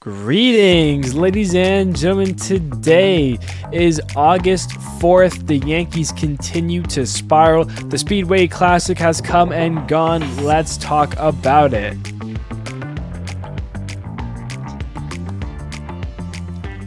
Greetings, ladies and gentlemen. Today is August 4th. The Yankees continue to spiral. The Speedway Classic has come and gone. Let's talk about it.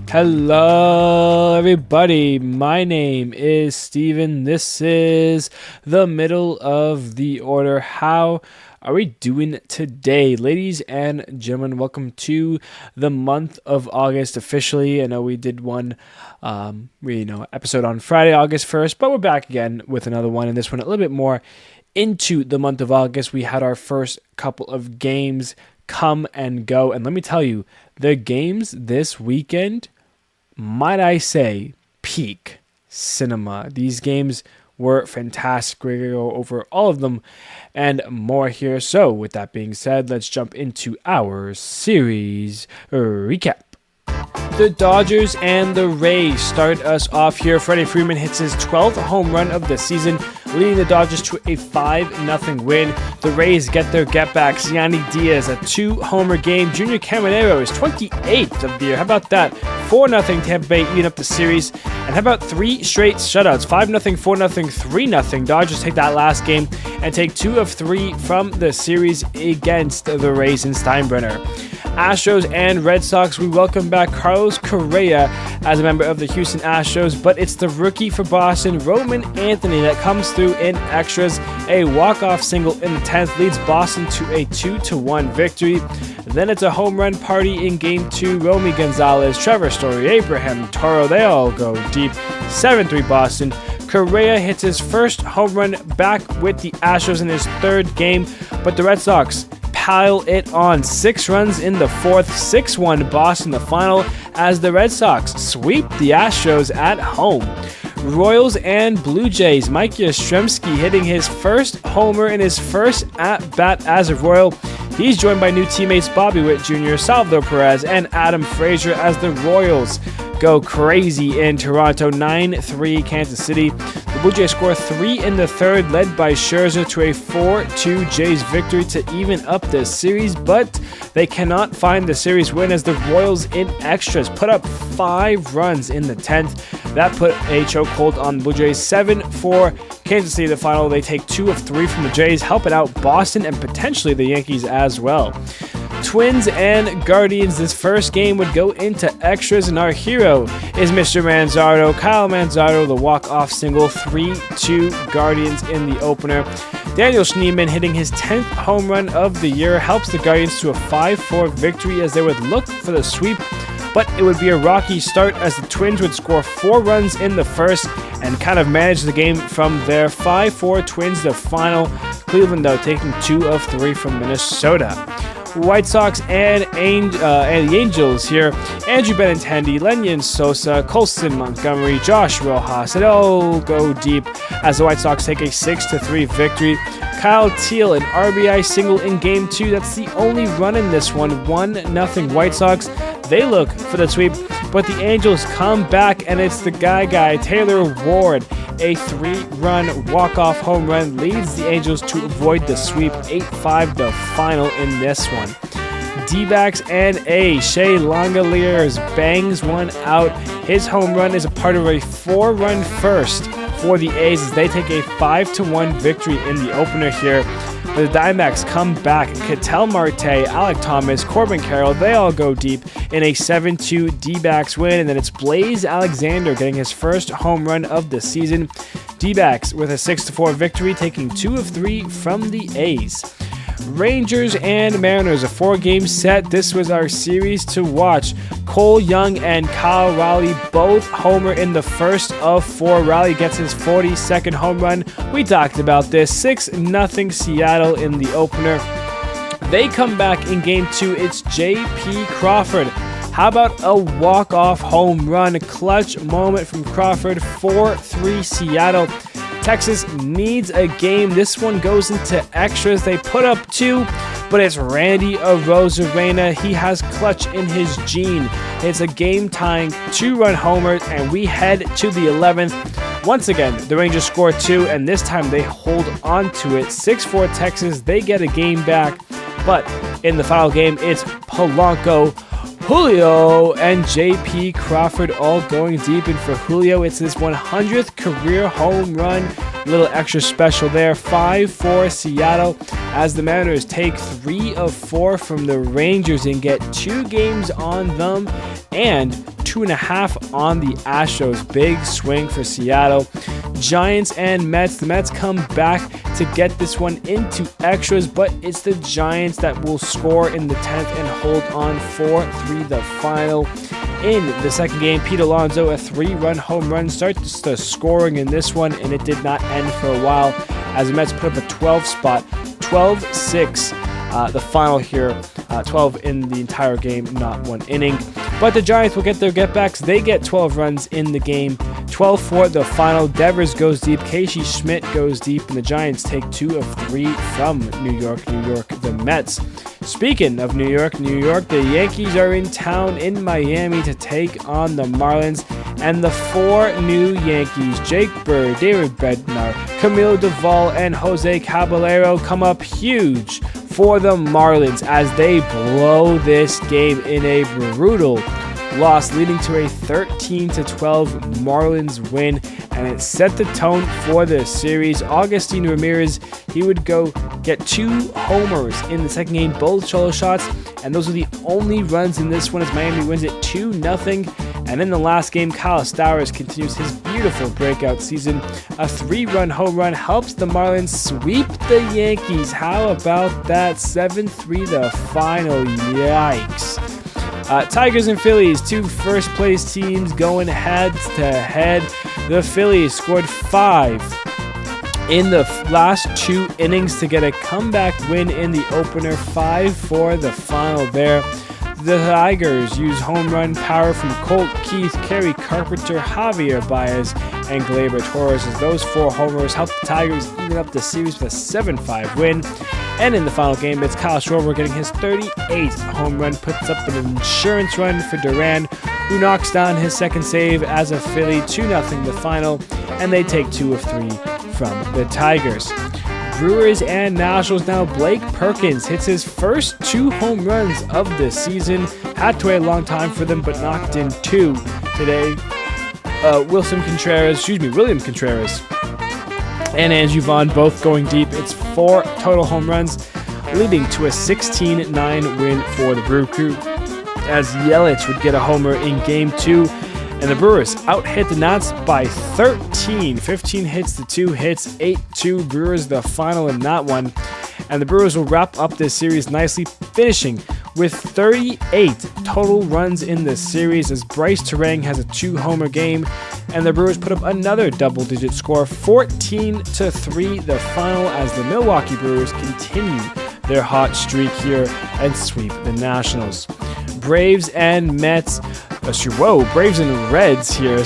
Hello, everybody. My name is Steven. This is the middle of the order. How are we doing today, ladies and gentlemen? Welcome to the month of August officially. I know we did one episode on Friday, August 1st, but we're back again with another one, and this one a little bit more into the month of August. We had our first couple of games come and go, and let me tell you, the games this weekend, might I say, peak cinema. These games were fantastic. We're going to go over all of them and more here. So with that being said, let's jump into our series recap. The Dodgers and the Rays start us off here. Freddie Freeman hits his 12th home run of the season, leading the Dodgers to a 5-0 win. The Rays get their get-backs. Yandy Diaz, a 2-homer game. Junior Caminero is 28th of the year. How about that? 4-0 Tampa Bay eating up the series. And how about 3 straight shutouts? 5-0, 4-0, 3-0. Dodgers take that last game and take 2 of 3 from the series against the Rays in Steinbrenner. Astros and Red Sox, we welcome back Carlos Correa as a member of the Houston Astros, but it's the rookie for Boston, Roman Anthony, that comes through in extras. A walk-off single in the 10th leads Boston to a 2-1 victory. Then it's a home run party in Game 2. Romy Gonzalez, Trevor Story, Abraham Toro, they all go deep. 7-3 Boston. Correa hits his first home run back with the Astros in his 3rd game, but the Red Sox pile it on. 6 runs in the 4th, 6-1 Boston the final as the Red Sox sweep the Astros at home. Royals and Blue Jays, Mike Yastrzemski hitting his first homer in his first at-bat as a Royal. He's joined by new teammates Bobby Witt Jr., Salvador Perez, and Adam Frazier as the Royals go crazy in Toronto. 9-3 Kansas City. The Blue Jays score 3 in the 3rd, led by Scherzer, to a 4-2 Jays victory to even up the series, but they cannot find the series win as the Royals in extras put up 5 runs in the 10th. That put a chokehold on the Blue Jays. 7-4 Kansas City the final. They take 2 of 3 from the Jays, helping out Boston and potentially the Yankees as well. Twins and Guardians, this first game would go into extras, and our hero is Mr. Manzardo. Kyle Manzardo, the walk-off single, 3-2 Guardians in the opener. Daniel Schneemann hitting his 10th home run of the year helps the Guardians to a 5-4 victory as they would look for the sweep, but it would be a rocky start as the Twins would score 4 runs in the first and kind of manage the game from there. 5-4 Twins the final. Cleveland, though, taking 2 of 3 from Minnesota. White Sox and the Angels here. Andrew Benintendi, Lenyn Sosa, Colson Montgomery, Josh Rojas, it all go deep as the White Sox take a 6-3 victory. Kyle Teel, an RBI single in Game 2. That's the only run in this one. 1-0 White Sox. They look for the sweep, but the Angels come back, and it's the guy, Taylor Ward. A 3-run walk-off home run leads the Angels to avoid the sweep. 8-5 the final in this one. D-backs and Shea Langeliers bangs one out. His home run is a part of a 4-run first for the A's as they take a 5-1 victory in the opener here. The Diamondbacks come back. Ketel Marte, Alec Thomas, Corbin Carroll, they all go deep in a 7-2 D-backs win. And then it's Blaze Alexander getting his first home run of the season. D-backs with a 6-4 victory, taking 2 of 3 from the A's. Rangers and Mariners, a 4-game set. This was our series to watch. Cole Young and Kyle Raleigh both homer in the first of 4. Raleigh gets his 42nd home run. We talked about this. 6-0 Seattle in the opener. They come back in Game 2. It's J.P. Crawford. How about a walk-off home run? Clutch moment from Crawford. 4-3 Seattle. Texas needs a game. This one goes into extras. They put up 2, but it's Randy Arozarena. He has clutch in his gene. It's a game-tying 2-run homer, and we head to the 11th. Once again, the Rangers score 2, and this time they hold on to it. 6-4 Texas. They get a game back, but in the final game, it's Polanco Julio and J.P. Crawford all going deep. And for Julio, it's his 100th career home run. A little extra special there. 5-4 Seattle as the Mariners take 3 of 4 from the Rangers and get 2 games on them and 2.5 on the Astros. Big swing for Seattle. Giants and Mets. The Mets come back to get this one into extras, but it's the Giants that will score in the 10th and hold on 4-3 the final. In the second game, Pete Alonso, a 3-run home run, starts the scoring in this one, and it did not end for a while as the Mets put up a 12 spot, 12-6. The final here, 12 in the entire game, not 1 inning. But the Giants will get their getbacks. They get 12 runs in the game, 12-4 the final. Devers goes deep, Casey Schmidt goes deep, and the Giants take 2 of 3 from New York, the Mets. Speaking of New York, the Yankees are in town in Miami to take on the Marlins. And the 4 new Yankees, Jake Bird, David Bednar, Camilo Duvall, and Jose Caballero, come up huge for the Marlins as they blow this game in a brutal loss, leading to a 13-12 Marlins win, and it set the tone for the series. Augustin Ramirez, he would go get 2 homers in the second game, both solo shots, and those are the only runs in this one as Miami wins it 2-0. And in the last game, Kyle Stowers continues his beautiful breakout season. A 3-run home run helps the Marlins sweep the Yankees. How about that? 7-3 the final. Yikes. Tigers and Phillies, 2 first-place teams going head-to-head. The Phillies scored 5 in the last 2 innings to get a comeback win in the opener. 5-4 the final there. The Tigers use home run power from Colt Keith, Kerry Carpenter, Javier Baez, and Gleyber Torres as those 4 homers help the Tigers even up the series with a 7-5 win. And in the final game, it's Kyle Schwarber getting his 38th home run, puts up an insurance run for Duran, who knocks down his second save as a Philly. 2-0 the final, and they take 2 of 3 from the Tigers. Brewers and Nationals now. Blake Perkins hits his first 2 home runs of the season. Had to wait a long time for them, but knocked in 2 today. William Contreras and Andrew Vaughn both going deep. It's 4 total home runs, leading to a 16-9 win for the Brew Crew, as Yelich would get a homer in Game 2. And the Brewers out-hit the Nats by 13. 15 hits to 2 hits, 8-2. Brewers the final in that one. And the Brewers will wrap up this series nicely, finishing with 38 total runs in the series as Bryce Terang has a 2-homer game. And the Brewers put up another double-digit score, 14-3 the final, as the Milwaukee Brewers continue their hot streak here and sweep the Nationals. Braves and Reds here,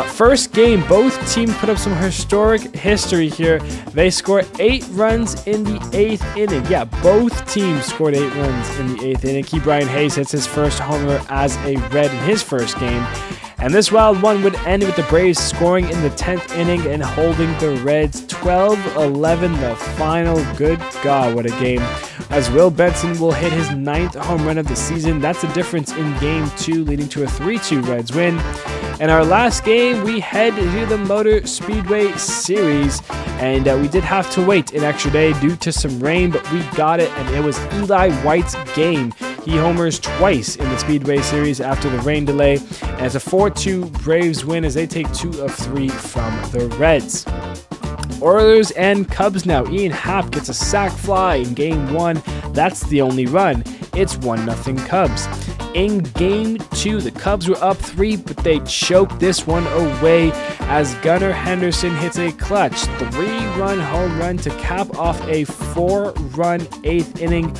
first game, both teams put up some historic history here. They score 8 runs in the 8th inning. Yeah, both teams scored 8 runs in the 8th inning. Ke'Bryan Hayes hits his first homer as a Red in his first game. And this wild one would end with the Braves scoring in the 10th inning and holding the Reds 12-11 the final. Good God, what a game. As Will Benson will hit his 9th home run of the season. That's the difference in Game 2, leading to a 3-2 Reds win. In our last game, we head to the Motor Speedway Series, and we did have to wait an extra day due to some rain, but we got it, and it was Eli White's game. He homers twice in the Speedway Series after the rain delay, and it's a 4-2 Braves win as they take 2 of 3 from the Reds. Oilers and Cubs now. Ian Happ gets a sac fly in Game 1. That's the only run. It's 1-0 Cubs. In Game 2, the Cubs were up 3, but they choked this one away as Gunnar Henderson hits a clutch 3-run home run to cap off a 4-run 8th inning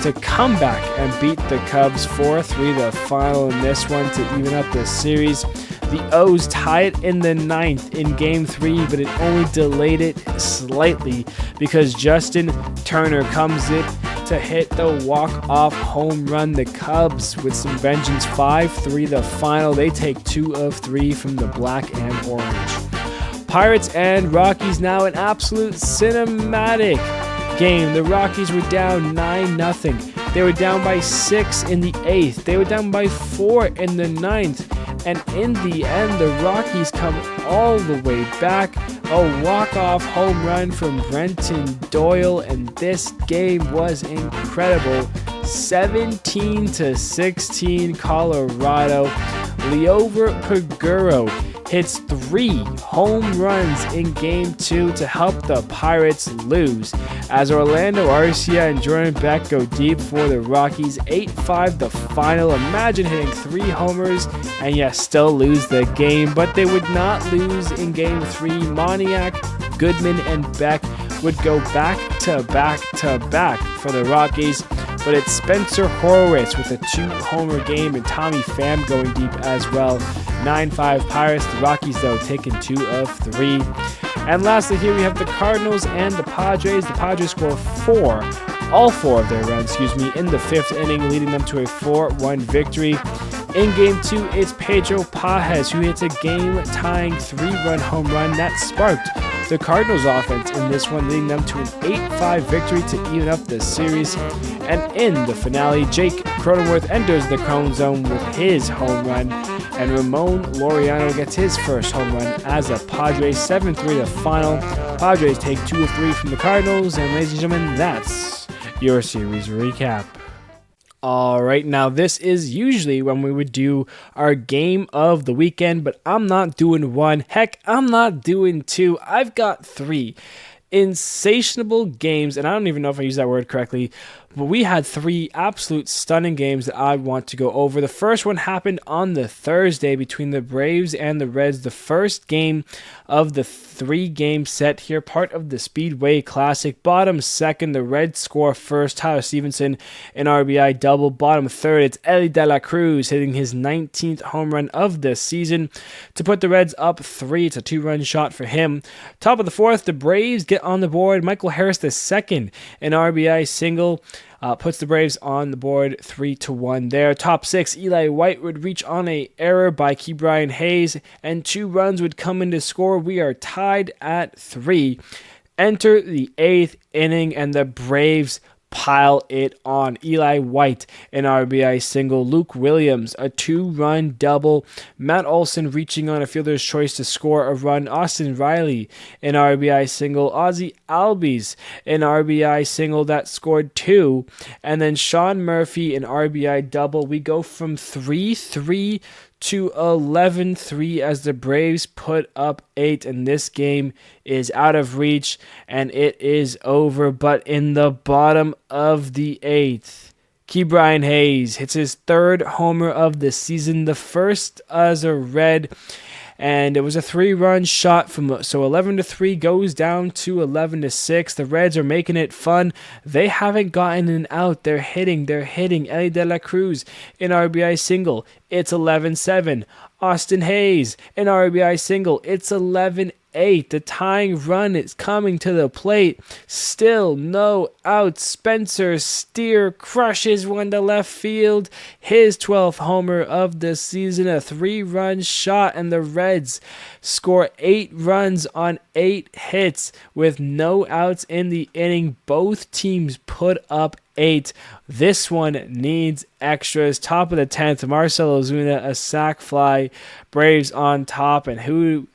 to come back and beat the Cubs 4-3 the final in this one to even up the series. The O's tie it in the 9th in Game 3, but it only delayed it slightly because Justin Turner comes in to hit the walk-off home run. The Cubs with some vengeance, 5-3 the final. They take 2 of 3 from the black and orange. Pirates and Rockies now, an absolute cinematic game. The Rockies were down 9-0 They were down by 6 in the 8th. They were down by 4 in the 9th. And in the end, the Rockies come all the way back. A walk-off home run from Brenton Doyle, and this game was incredible. 17-16 Colorado. Liover Paguro hits 3 home runs in Game 2 to help the Pirates lose, as Orlando Arcia and Jordan Beck go deep for the Rockies. 8-5 the final. Imagine hitting 3 homers and still lose the game, but they would not lose in Game 3. Moniak, Goodman, and Beck would go back to back to back for the Rockies, but it's Spencer Horwitz with a 2-homer game and Tommy Pham going deep as well. 9-5 Pirates. The Rockies, though, taking 2 of 3. And lastly, here we have the Cardinals and the Padres. The Padres score all four of their runs, in the 5th inning, leading them to a 4-1 victory. In Game 2, it's Pedro Pages who hits a game-tying 3-run home run that sparked the Cardinals' offense in this one, leading them to an 8-5 victory to even up the series. And in the finale, Jake Cronenworth enters the Cone Zone with his home run, and Ramon Laureano gets his first home run as a Padres. 7-3 the final. Padres take 2 of 3 from the Cardinals, and ladies and gentlemen, that's your series recap. Alright, now this is usually when we would do our game of the weekend, but I'm not doing 1. Heck, I'm not doing 2. I've got 3 insatiable games, and I don't even know if I used that word correctly, but we had 3 absolute stunning games that I want to go over. The first one happened on the Thursday between the Braves and the Reds, the first game of the 3-game set here, part of the Speedway Classic. Bottom second, the Reds score first. Tyler Stevenson, an RBI double. Bottom third, it's Ellie De La Cruz hitting his 19th home run of the season to put the Reds up 3. It's a 2-run shot for him. Top of the 4th, the Braves get on the board. Michael Harris II, an RBI single, puts the Braves on the board 3-1 there. Top 6, Eli White would reach on a error by Ke'Bryan Hayes, and 2 runs would come in to score. We are tied at 3. Enter the 8th inning, and the Braves pile it on. Eli White, an RBI single. Luke Williams, a 2-run double. Matt Olson reaching on a fielder's choice to score a run. Austin Riley, an RBI single. Ozzie Albies, an RBI single that scored 2. And then Sean Murphy, an RBI double. We go from 3-3 to 11-3 as the Braves put up 8, and this game is out of reach and it is over. But in the bottom of the 8th, Ke'Bryan Hayes hits his 3rd homer of the season, the first as a Red, and it was a 3-run shot so 11-3 goes down to 11-6. The Reds are making it fun. They haven't gotten an out. They're hitting. Ellie De La Cruz, an RBI single. It's 11-7. Austin Hayes, an RBI single. It's 11-8. The tying run is coming to the plate. Still no out. Spencer Steer crushes one to left field. His 12th homer of the season, a 3-run shot, and the Reds score 8 runs on 8 hits with no outs in the inning. Both teams put up 8. This one needs extras. Top of the 10th, Marcell Ozuna, a sac fly. Braves on top, and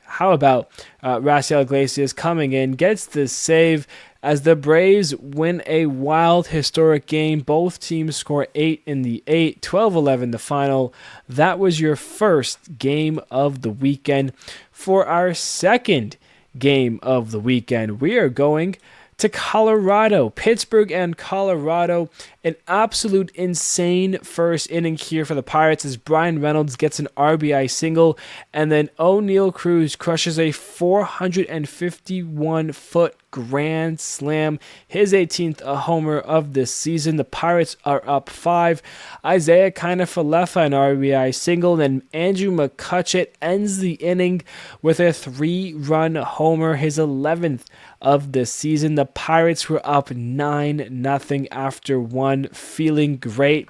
how about Raciel Iglesias coming in, gets the save as the Braves win a wild, historic game. Both teams score 8 in the 8, 12-11 the final. That was your first game of the weekend. For our second game of the weekend, we are going to Colorado. Pittsburgh and Colorado. An absolute insane first inning here for the Pirates as Brian Reynolds gets an RBI single, and then O'Neal Cruz crushes a 451-foot grand slam, his 18th homer of the season. The Pirates are up 5. Isaiah Kiner-Falefa, an RBI single, then Andrew McCutcheon ends the inning with a 3-run homer, his 11th of the season. The Pirates were up 9-0 after 1, feeling great.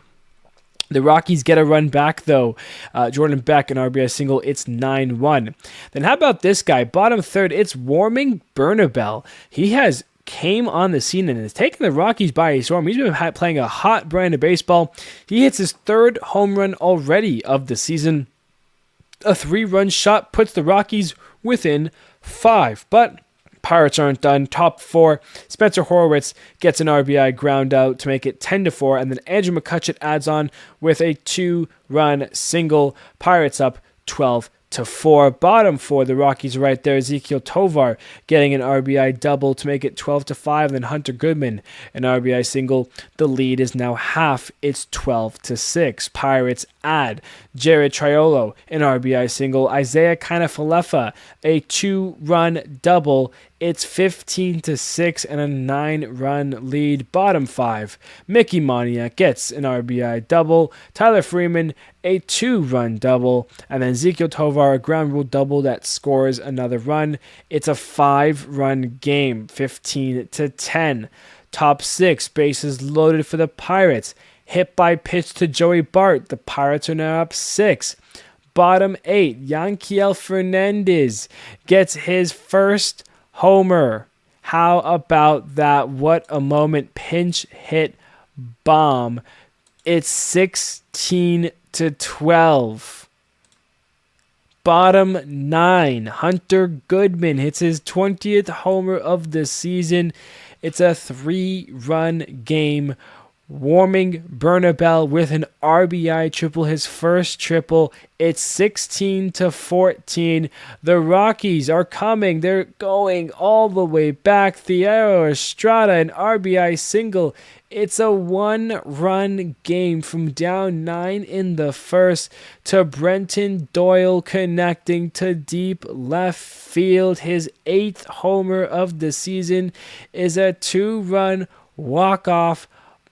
The Rockies get a run back, though. Jordan Beck, an RBI single. It's 9-1. Then how about this guy? Bottom third, it's Warming Bernabel. He has came on the scene and has taken the Rockies by storm. He's been playing a hot brand of baseball. He hits his third home run already of the season. A 3-run shot puts the Rockies within 5, but Pirates aren't done. Top 4, Spencer Horwitz gets an RBI ground out to make it 10-4, and then Andrew McCutcheon adds on with a 2-run single. Pirates up 12-4. Bottom 4, the Rockies right there. Ezekiel Tovar getting an RBI double to make it 12-5, and then Hunter Goodman an RBI single. The lead is now half. It's 12-6. Pirates add Jared Triolo an RBI single. Isaiah Kinefalefa a 2-run double. It's 15-6 and a 9-run lead. Bottom 5, Mickey Moniak gets an RBI double. Tyler Freeman a 2-run double, and then Ezekiel Tovar a ground rule double that scores another run. It's a 5-run game, 15-10. Top 6, bases loaded for the Pirates. Hit by pitch to Joey Bart. The Pirates are now up 6. Bottom 8, Yankiel Fernandez gets his first homer. How about that? What a moment. Pinch hit bomb. It's 16-12. Bottom 9, Hunter Goodman hits his 20th homer of the season. It's a 3-run game. Warming Bernabel with an RBI triple, his first triple. It's 16-14. The Rockies are coming. They're going all the way back. Thairo Estrada, an RBI single. It's a 1-run game from down 9 in the first to Brenton Doyle connecting to deep left field. His 8th homer of the season is a 2-run walk-off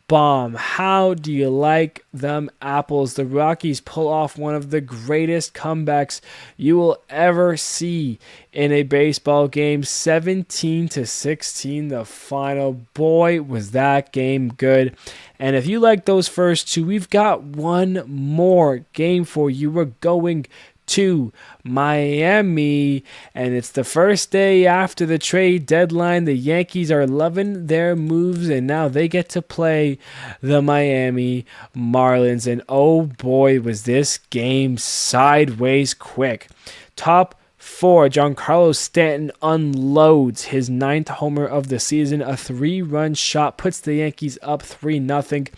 bomb. How do you like them apples? The Rockies pull off one of the greatest comebacks you will ever see in a baseball game. 17-16 the final. Boy, was that game good. And if you like those first 2, we've got one more game for you. We're going to Miami, and it's the first day after the trade deadline. The Yankees are loving their moves, and now they get to play the Miami Marlins. And oh boy, was this game sideways quick. Top 4, Giancarlo Stanton unloads his 9th homer of the season. A 3-run shot puts the Yankees up 3-0.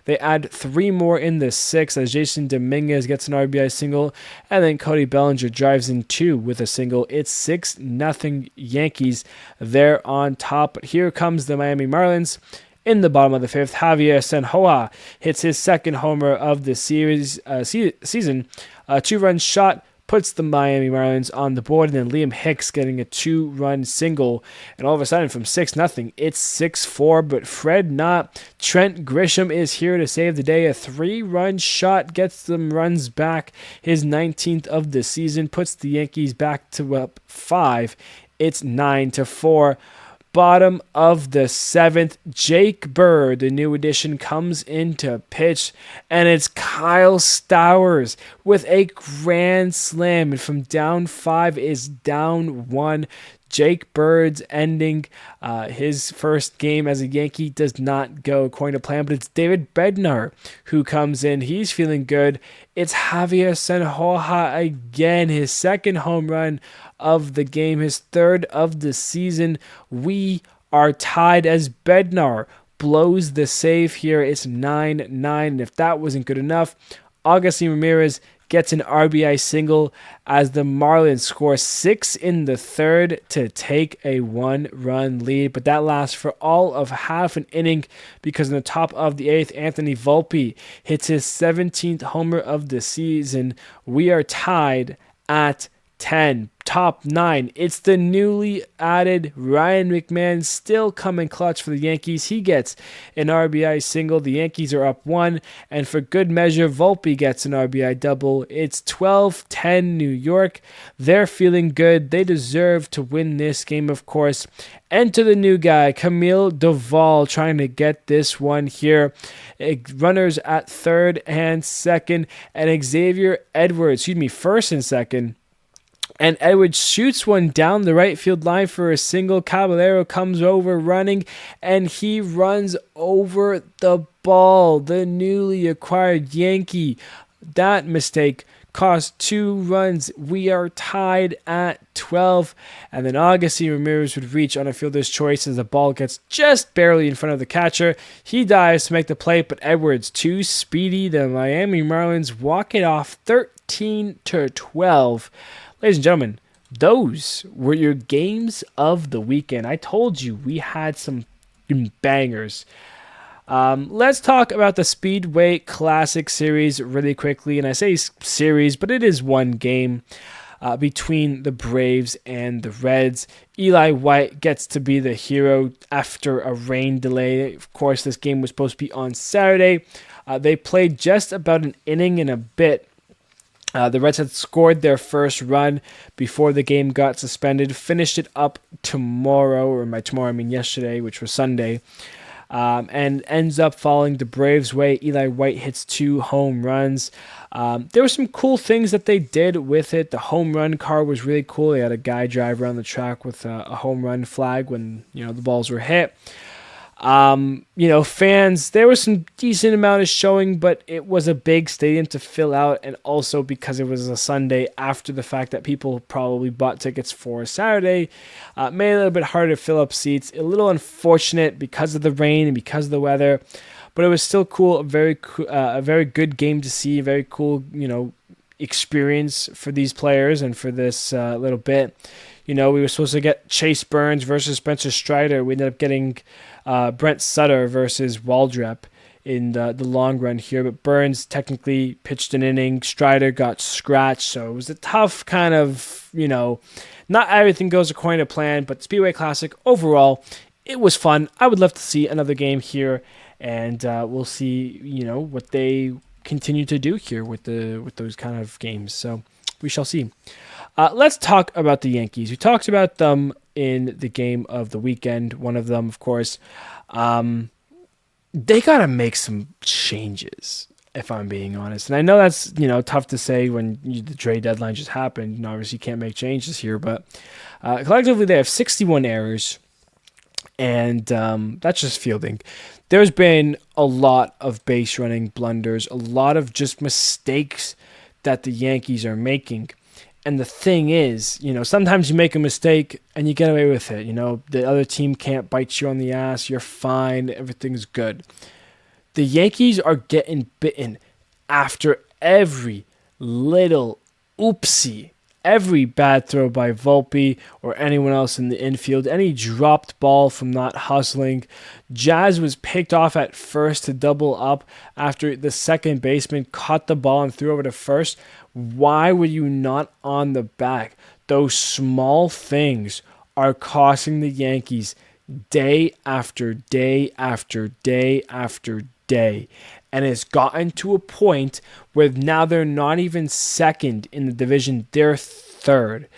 They add 3 more in the 6th as Jason Dominguez gets an RBI single, and then Cody Bellinger drives in 2 with a single. It's 6-0 Yankees. They're on top. But here comes the Miami Marlins. In the bottom of the 5th, Javier Senhoa hits his 2nd homer of the season. A 2-run shot puts the Miami Marlins on the board, and then Liam Hicks getting a 2-run single. And all of a sudden, from 6-0, it's 6-4, but Fred not. Trent Grisham is here to save the day. A 3-run shot gets them runs back. His 19th of the season puts the Yankees back to up 5. It's 9-4. Bottom of the 7th, Jake Bird, the new addition, comes into pitch, and it's Kyle Stowers with a grand slam, and from down 5 is down 1. Jake Bird's ending his first game as a Yankee does not go according to plan, but it's David Bednar who comes in. He's feeling good. It's Javier Senhoa again, his 2nd home run of the game, his 3rd of the season. We are tied as Bednar blows the save here. It's 9-9, and if that wasn't good enough, Augustine Ramirez gets an RBI single as the Marlins score 6 in the 3rd to take a 1-run lead. But that lasts for all of half an inning because in the top of the 8th, Anthony Volpe hits his 17th homer of the season. We are tied at 10. Top 9, it's the newly added Ryan McMahon, still coming clutch for the Yankees. He gets an RBI single. The Yankees are up 1, and for good measure, Volpe gets an RBI double. It's 12-10 New York. They're feeling good. They deserve to win this game, of course. Enter the new guy, Camille Doval, trying to get this one here. Runners at 3rd and 2nd, and Xavier Edwards, 1st and 2nd. And Edwards shoots one down the right field line for a single. Caballero comes over running, and he runs over the ball. The newly acquired Yankee. That mistake cost 2 runs. We are tied at 12. And then Augustin Ramirez would reach on a fielder's choice as the ball gets just barely in front of the catcher. He dives to make the play, but Edwards, too speedy. The Miami Marlins walk it off 13-12. Ladies and gentlemen, those were your games of the weekend. I told you we had some bangers. Let's talk about the Speedway Classic Series really quickly. And I say series, but it is one game between the Braves and the Reds. Eli White gets to be the hero after a rain delay. Of course, this game was supposed to be on Saturday. They played just about an inning and a bit. The Reds had scored their first run before the game got suspended, finished it up tomorrow, or by tomorrow I mean yesterday, which was Sunday, and ends up falling the Braves' way. Eli White hits 2 home runs. There were some cool things that they did with it. The home run car was really cool. They had a guy drive around the track with a home run flag when the balls were hit. Fans, there was some decent amount of showing, but it was a big stadium to fill out, and also because it was a Sunday after the fact that people probably bought tickets for Saturday, made it a little bit harder to fill up seats. A little unfortunate because of the rain and because of the weather, but it was still cool. A very good game to see. A very cool, experience for these players and for this little bit. We were supposed to get Chase Burns versus Spencer Strider. We ended up getting Brent Sutter versus Waldrep in the long run here. But Burns technically pitched an inning. Strider got scratched. So it was a tough kind of, not everything goes according to plan. But Speedway Classic, overall, it was fun. I would love to see another game here. And we'll see, what they continue to do here with those kind of games. So we shall see. Let's talk about the Yankees. We talked about them in the game of the weekend. One of them, of course, they got to make some changes, if I'm being honest. And I know that's, tough to say when the trade deadline just happened. And obviously you can't make changes here, but collectively they have 61 errors, and that's just fielding. There's been a lot of base running blunders, a lot of just mistakes that the Yankees are making. And the thing is, sometimes you make a mistake and you get away with it. The other team can't bite you on the ass. You're fine. Everything's good. The Yankees are getting bitten after every little oopsie, every bad throw by Volpe or anyone else in the infield, any dropped ball from not hustling. Jazz was picked off at first to double up after the second baseman caught the ball and threw over to first. Why were you not on the back? Those small things are costing the Yankees day after day after day after day. And it's gotten to a point where now they're not even second in the division. They're third.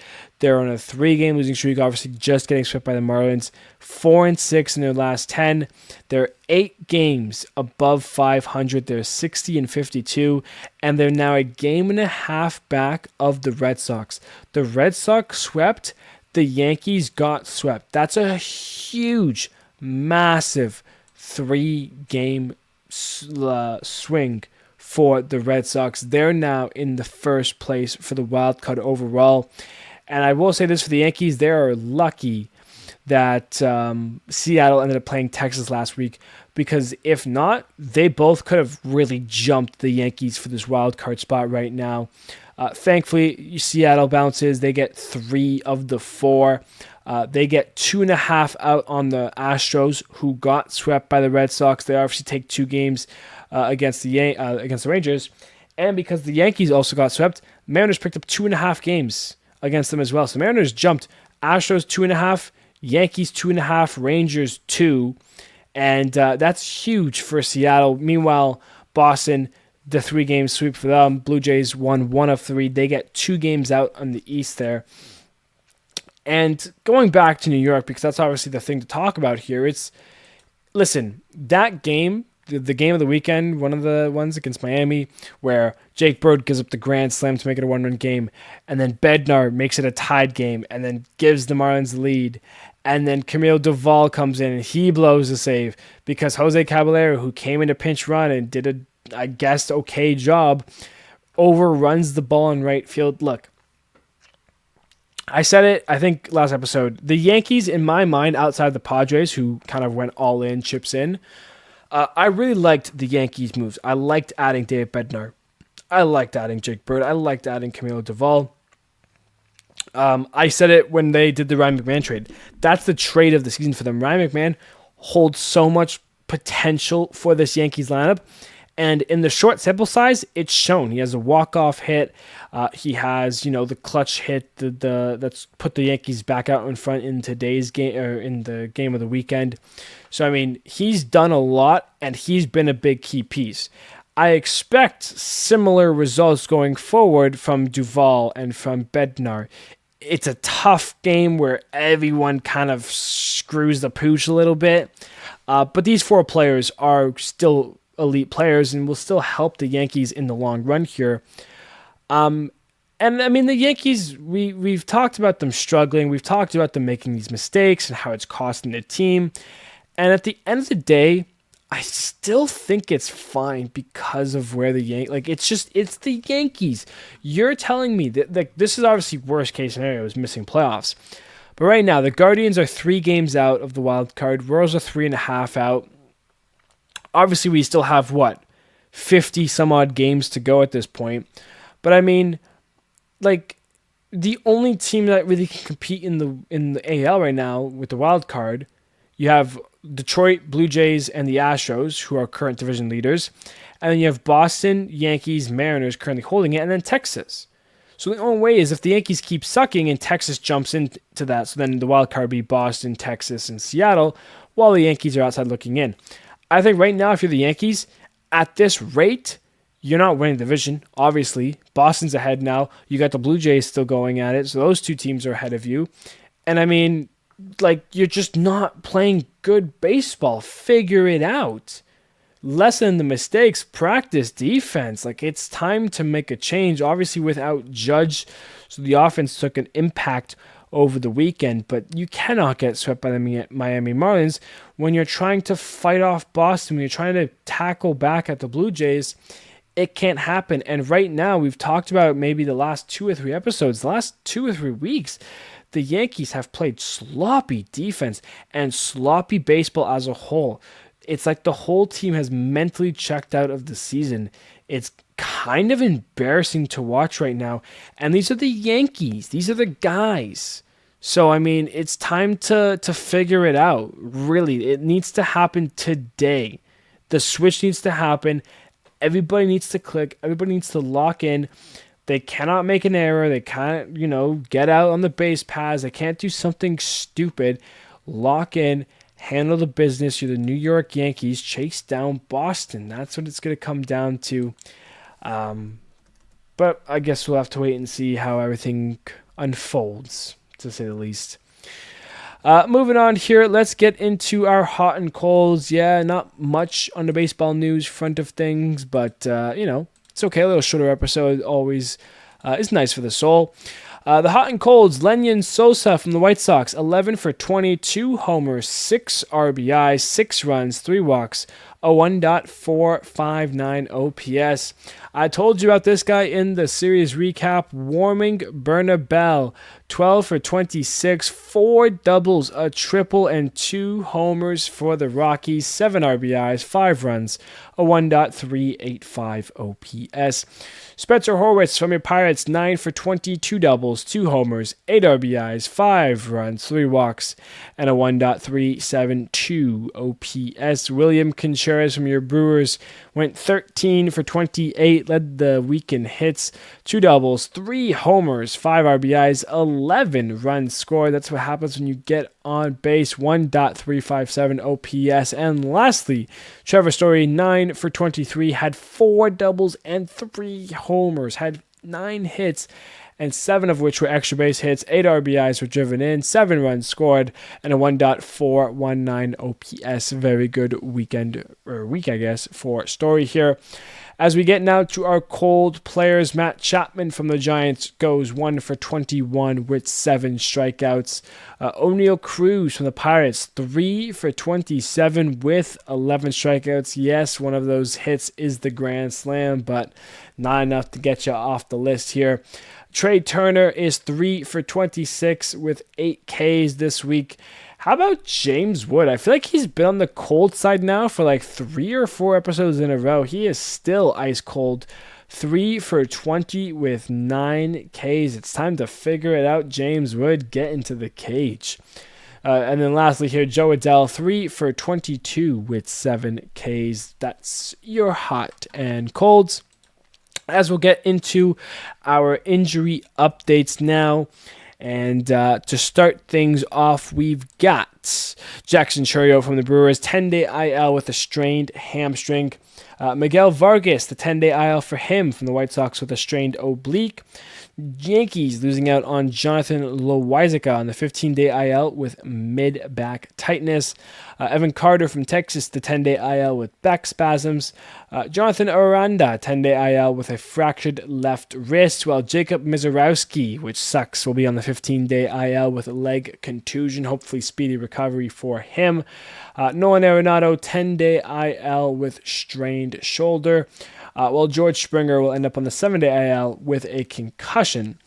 They're on a 3-game losing streak, obviously just getting swept by the Marlins. 4-6 in their last 10. They're 8 games above 500. They're 60-52, and they're now a game and a half back of the Red Sox. The Red Sox swept. The Yankees got swept. That's a huge, massive 3-game swing for the Red Sox. They're now in the first place for the wild card overall. And I will say this for the Yankees, they are lucky that Seattle ended up playing Texas last week, because if not, they both could have really jumped the Yankees for this wild card spot right now. Thankfully, Seattle bounces. They get 3 of the 4. They get 2.5 out on the Astros, who got swept by the Red Sox. They obviously take 2 games against the Rangers. And because the Yankees also got swept, Mariners picked up 2.5 games against them as well. So Mariners jumped Astros 2.5, Yankees 2.5, Rangers 2. And that's huge for Seattle. Meanwhile, Boston, the 3-game sweep for them. Blue Jays won 1 of 3. They get 2 games out on the East there. And going back to New York, because that's obviously the thing to talk about here, listen, that game the game of the weekend, one of the ones against Miami, where Jake Bird gives up the grand slam to make it a 1-run game, and then Bednar makes it a tied game, and then gives the Marlins the lead, and then Camilo Doval comes in and he blows the save because Jose Caballero, who came in a pinch run and did a, I guess, okay job, overruns the ball in right field. Look, I said it, I think, last episode. The Yankees, in my mind, outside the Padres, who kind of went all in, chips in, I really liked the Yankees' moves. I liked adding David Bednar. I liked adding Jake Bird. I liked adding Camilo Doval. I said it when they did the Ryan McMahon trade. That's the trade of the season for them. Ryan McMahon holds so much potential for this Yankees lineup. And in the short sample size, it's shown. He has a walk-off hit. He has, the clutch hit that's put the Yankees back out in front in today's game, or in the game of the weekend. So, I mean, he's done a lot, and he's been a big key piece. I expect similar results going forward from Duvall and from Bednar. It's a tough game where everyone kind of screws the pooch a little bit. But these four players are still elite players and will still help the Yankees in the long run here. And I mean, the Yankees, we've talked about them struggling. We've talked about them making these mistakes and how it's costing the team. And at the end of the day, I still think it's fine because of where the Yankees, it's the Yankees. You're telling me that this is obviously worst case scenario is missing playoffs. But right now, the Guardians are 3 games out of the wild card. Royals are 3.5 out. Obviously, we still have, 50 some odd games to go at this point. But I mean, the only team that really can compete in the AL right now with the wild card, you have Detroit Blue Jays and the Astros, who are current division leaders. And then you have Boston, Yankees, Mariners currently holding it, and then Texas. So the only way is if the Yankees keep sucking and Texas jumps into that, so then the wild card would be Boston, Texas, and Seattle, while the Yankees are outside looking in. I think right now, if you're the Yankees, at this rate, you're not winning the division, obviously. Boston's ahead now. You got the Blue Jays still going at it, so those 2 teams are ahead of you. And I mean, you're just not playing good baseball. Figure it out. Lessen the mistakes. Practice defense. It's time to make a change. Obviously, without Judge, so the offense took an impact over the weekend, but you cannot get swept by the Miami Marlins when you're trying to fight off Boston, when you're trying to tackle back at the Blue Jays. It can't happen. And right now, we've talked about maybe the last 2 or 3 episodes, the last 2 or 3 weeks, the Yankees have played sloppy defense and sloppy baseball as a whole. It's like the whole team has mentally checked out of the season. It's kind of embarrassing to watch right now. And these are the Yankees. These are the guys. So, I mean, it's time to figure it out. Really, it needs to happen today. The switch needs to happen. Everybody needs to click. Everybody needs to lock in. They cannot make an error. They can't, get out on the base paths. They can't do something stupid. Lock in. Handle the business. You're the New York Yankees. Chase down Boston. That's what it's going to come down to. But I guess we'll have to wait and see how everything unfolds, to say the least. Moving on here, let's get into our hot and colds. Yeah, not much on the baseball news front of things, but, it's okay. A little shorter episode always is nice for the soul. The hot and colds, Lenyn Sosa from the White Sox, 11 for 22 homers, 6 RBIs, 6 runs, 3 walks, a 1.459 OPS. I told you about this guy in the series recap. Warming Bernabel, 12 for 26, 4 doubles, a triple, and 2 homers for the Rockies, 7 RBIs, 5 runs, a 1.385 OPS. Spencer Horwitz from your Pirates, 9 for 22 doubles, 2 homers, 8 RBIs, 5 runs, 3 walks, and a 1.372 OPS. William Contreras from your Brewers went 13 for 28, led the week in hits, 2 doubles, 3 homers, 5 RBIs, 11 runs scored. That's what happens when you get on base, 1.357 OPS. And lastly, Trevor Story, 9 for 23, had 4 doubles and 3 homers, had 9 hits, and 7 of which were extra base hits. 8 RBIs were driven in, 7 runs scored, and a 1.419 OPS. Very good week, I guess, for Story here. As we get now to our cold players, Matt Chapman from the Giants goes 1 for 21 with 7 strikeouts. O'Neal Cruz from the Pirates, 3 for 27 with 11 strikeouts. Yes, one of those hits is the grand slam, but not enough to get you off the list here. Trey Turner is 3 for 26 with 8 Ks this week. How about James Wood? I feel like he's been on the cold side now for like 3 or 4 episodes in a row. He is still ice cold. 3 for 20 with 9 Ks. It's time to figure it out. James Wood, get into the cage. And then lastly here, Joe Adell, 3 for 22 with 7 Ks. That's your hot and colds. As we'll get into our injury updates now. And to start things off, we've got Jackson Chourio from the Brewers, 10-day IL with a strained hamstring. Miguel Vargas, the 10-day IL for him from the White Sox with a strained oblique. Yankees losing out on Jonathan Loaisiga on the 15-day IL with mid-back tightness. Evan Carter from Texas, the 10-day IL with back spasms. Jonathan Aranda, 10-day IL with a fractured left wrist, while Jacob Mizorowski, which sucks, will be on the 15-day IL with a leg contusion. Hopefully speedy recovery for him. Nolan Arenado, 10-day IL with strained shoulder. While George Springer will end up on the 7-day IL with a concussion.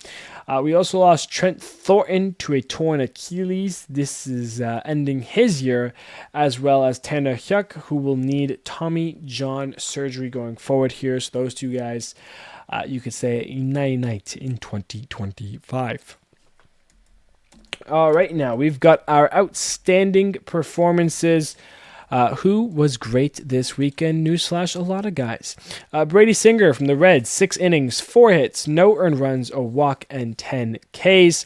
We also lost Trent Thornton to a torn Achilles. This is ending his year, as well as Tanner Hyuk, who will need Tommy John surgery going forward here. So those two guys, you could say, night in 2025. All right, now we've got our outstanding performances. Who was great this weekend? Newsflash, a lot of guys. Brady Singer from the Reds, 6 innings, 4 hits, no earned runs, a walk, and 10 Ks.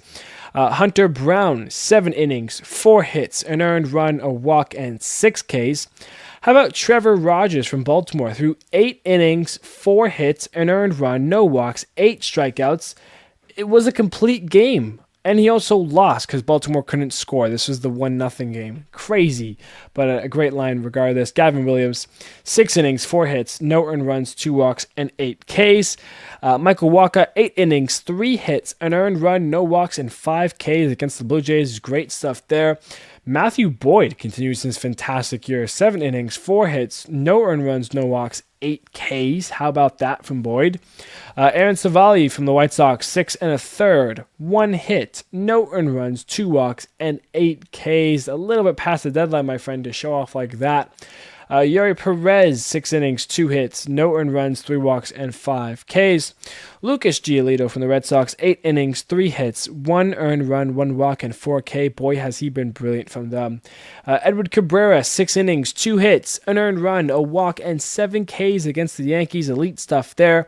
Hunter Brown, 7 innings, 4 hits, an earned run, a walk, and 6 Ks. How about Trevor Rogers from Baltimore? Through 8 innings, 4 hits, an earned run, no walks, 8 strikeouts. It was a complete game. And he also lost because Baltimore couldn't score. This was the 1-0 game. Crazy, but a great line regardless. Gavin Williams, 6 innings, 4 hits, no earned runs, 2 walks, and 8 Ks. Michael Wacha, 8 innings, 3 hits, an earned run, no walks, and 5 Ks against the Blue Jays. Great stuff there. Matthew Boyd continues his fantastic year. 7 innings, 4 hits, no earned runs, no walks, 8 Ks. How about that from Boyd? Aaron Savali from the White Sox, 6 1/3, 1 hit, no earned runs, 2 walks, and 8 Ks. A little bit past the deadline, my friend, to show off like that. Yuri Perez, 6 innings, 2 hits, no earned runs, 3 walks, and 5 Ks. Lucas Giolito from the Red Sox, 8 innings, 3 hits, 1 earned run, 1 walk, and 4 K. Boy, has he been brilliant from them. Edward Cabrera, 6 innings, 2 hits, an earned run, a walk, and 7 Ks against the Yankees. Elite stuff there.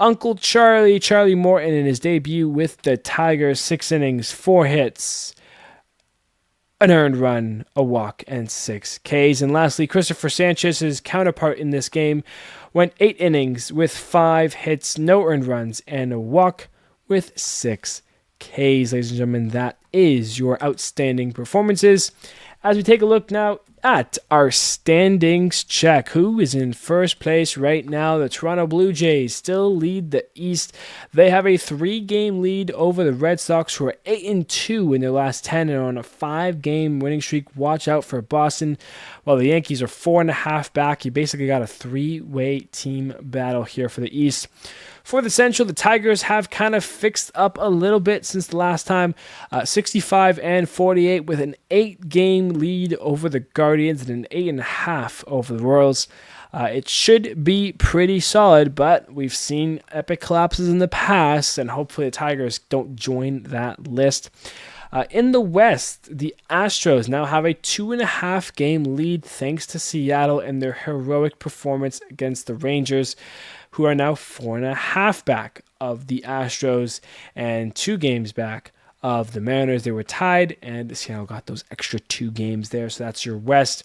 Uncle Charlie Morton in his debut with the Tigers, 6 innings, 4 hits, an earned run, a walk, and 6 Ks. And lastly, Christopher Sanchez's counterpart in this game went 8 innings with 5 hits, no earned runs, and a walk with 6 Ks. Ladies and gentlemen, that is your outstanding performances. As we take a look now at our standings check, who is in first place right now? The Toronto Blue Jays still lead the East. They have a 3-game lead over the Red Sox, who are 8-2 in their last 10 and are on a 5-game winning streak. Watch out for Boston. While the Yankees are 4.5 back, you basically got a 3-way team battle here for the East. For the Central, the Tigers have kind of fixed up a little bit since the last time. 65-48 with an 8-game lead over the Guardians and an 8.5 over the Royals. It should be pretty solid, but we've seen epic collapses in the past, and hopefully the Tigers don't join that list. In the West, the Astros now have a 2.5-game lead thanks to Seattle and their heroic performance against the Rangers, who are now 4.5 back of the Astros and 2 games back of the Mariners. They were tied, and Seattle got those extra 2 games there, so that's your West.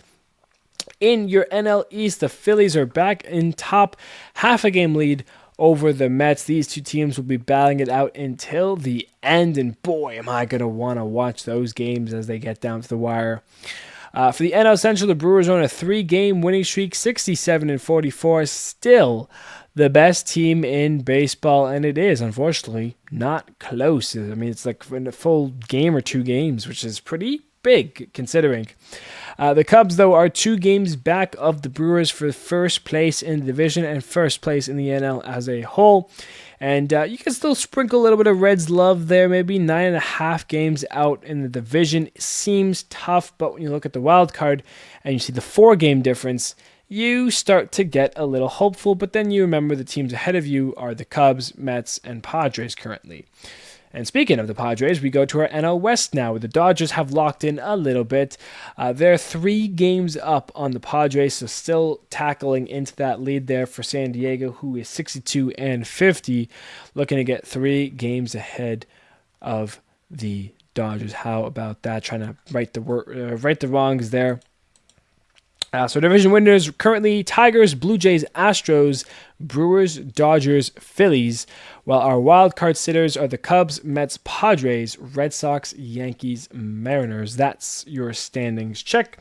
In your NL East, the Phillies are back in top, half a game lead over the Mets. These two teams will be battling it out until the end, and boy, am I going to want to watch those games as they get down to the wire. For the NL Central, the Brewers are on a 3-game winning streak, 67-44, still the best team in baseball, and it is, unfortunately, not close. I mean, it's like in a full game or 2 games, which is pretty big considering. The Cubs, though, are 2 games back of the Brewers for first place in the division and first place in the NL as a whole. And you can still sprinkle a little bit of Reds love there. Maybe 9.5 games out in the division seems tough, but when you look at the wild card and you see the 4-game difference, you start to get a little hopeful. But then you remember the teams ahead of you are the Cubs, Mets, and Padres currently. And speaking of the Padres, we go to our NL West now, where the Dodgers have locked in a little bit. They're 3 games up on the Padres, so still tackling into that lead there for San Diego, who is 62-50, looking to get 3 games ahead of the Dodgers. How about that? Trying to right the wrongs there. So division winners currently Tigers, Blue Jays, Astros, Brewers, Dodgers, Phillies, while our wild card sitters are the Cubs, Mets, Padres, Red Sox, Yankees, Mariners. That's your standings check.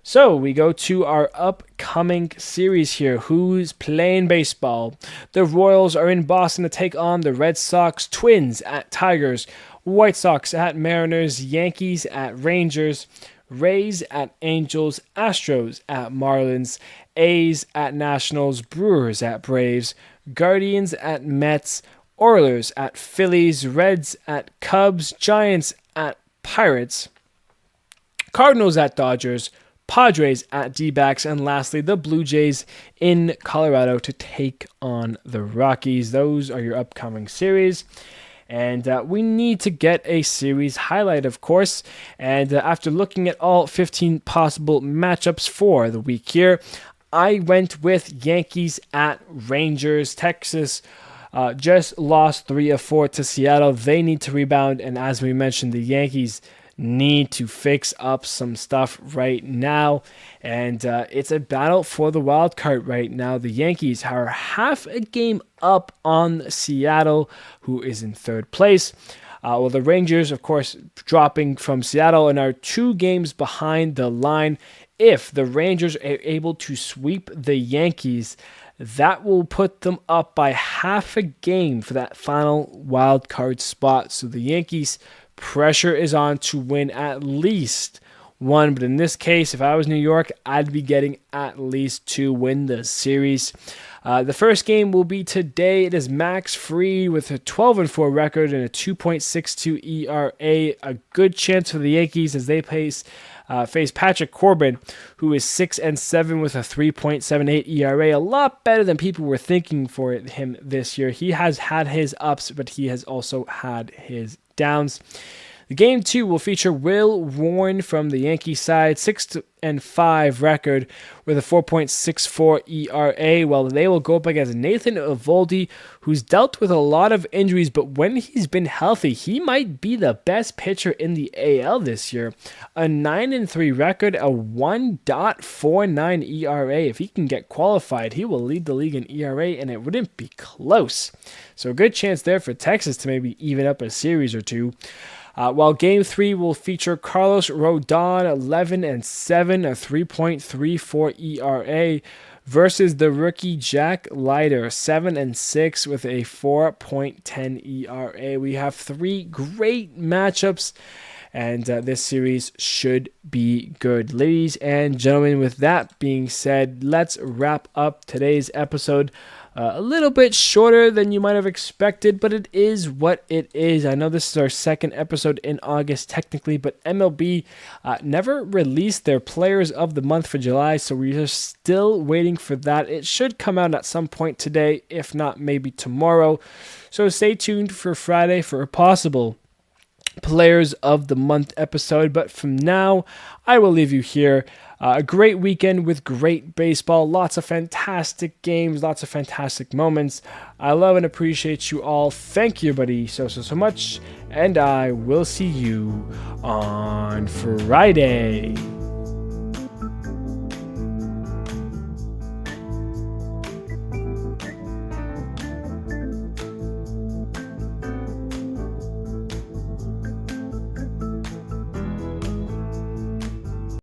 So we go to our upcoming series here. Who's playing baseball? The Royals are in Boston to take on the Red Sox, Twins at Tigers, White Sox at Mariners, Yankees at Rangers, Rays at Angels, Astros at Marlins, A's at Nationals, Brewers at Braves, Guardians at Mets, Oilers at Phillies, Reds at Cubs, Giants at Pirates, Cardinals at Dodgers, Padres at D-backs, and lastly, the Blue Jays in Colorado to take on the Rockies. Those are your upcoming series. And we need to get a series highlight, of course. And after looking at all 15 possible matchups for the week here, I went with Yankees at Rangers. Texas just lost 3 of 4 to Seattle. They need to rebound. And as we mentioned, the Yankees need to fix up some stuff right now, and it's a battle for the wild card right now. The Yankees are half a game up on Seattle, who is in 3rd place. Well, the Rangers, of course, dropping from Seattle and are 2 games behind the line. If the Rangers are able to sweep the Yankees, that will put them up by half a game for that final wild card spot. So the Yankees, pressure is on to win at least 1, but in this case, if I was New York, I'd be getting at least 2 win the series. The first game will be today. It is Max Fried with a 12-4 record and a 2.62 ERA. A good chance for the Yankees as they face Patrick Corbin, who is 6-7 with a 3.78 ERA. A lot better than people were thinking for him this year. He has had his ups, but he has also had his downs. The game 2 will feature Will Warren from the Yankee side, 6-5 record with a 4.64 ERA, while they will go up against Nathan Eovaldi, who's dealt with a lot of injuries, but when he's been healthy, he might be the best pitcher in the AL this year. A 9-3 record, a 1.49 ERA. If he can get qualified, he will lead the league in ERA, and it wouldn't be close. So a good chance there for Texas to maybe even up a series or 2. While Game 3 will feature Carlos Rodon, 11-7, a 3.34 ERA, versus the rookie Jack Leiter, 7-6 with a 4.10 ERA. We have 3 great matchups, and this series should be good. Ladies and gentlemen, with that being said, let's wrap up today's episode. A little bit shorter than you might have expected, but it is what it is. I know this is our 2nd episode in August technically, but MLB never released their Players of the Month for July, so we are still waiting for that. It should come out at some point today, if not maybe tomorrow. So stay tuned for Friday for a possible Players of the Month episode, but from now, I will leave you here. A great weekend with great baseball, lots of fantastic games, lots of fantastic moments. I love and appreciate you all. Thank you, everybody, so much, and I will see you on Friday.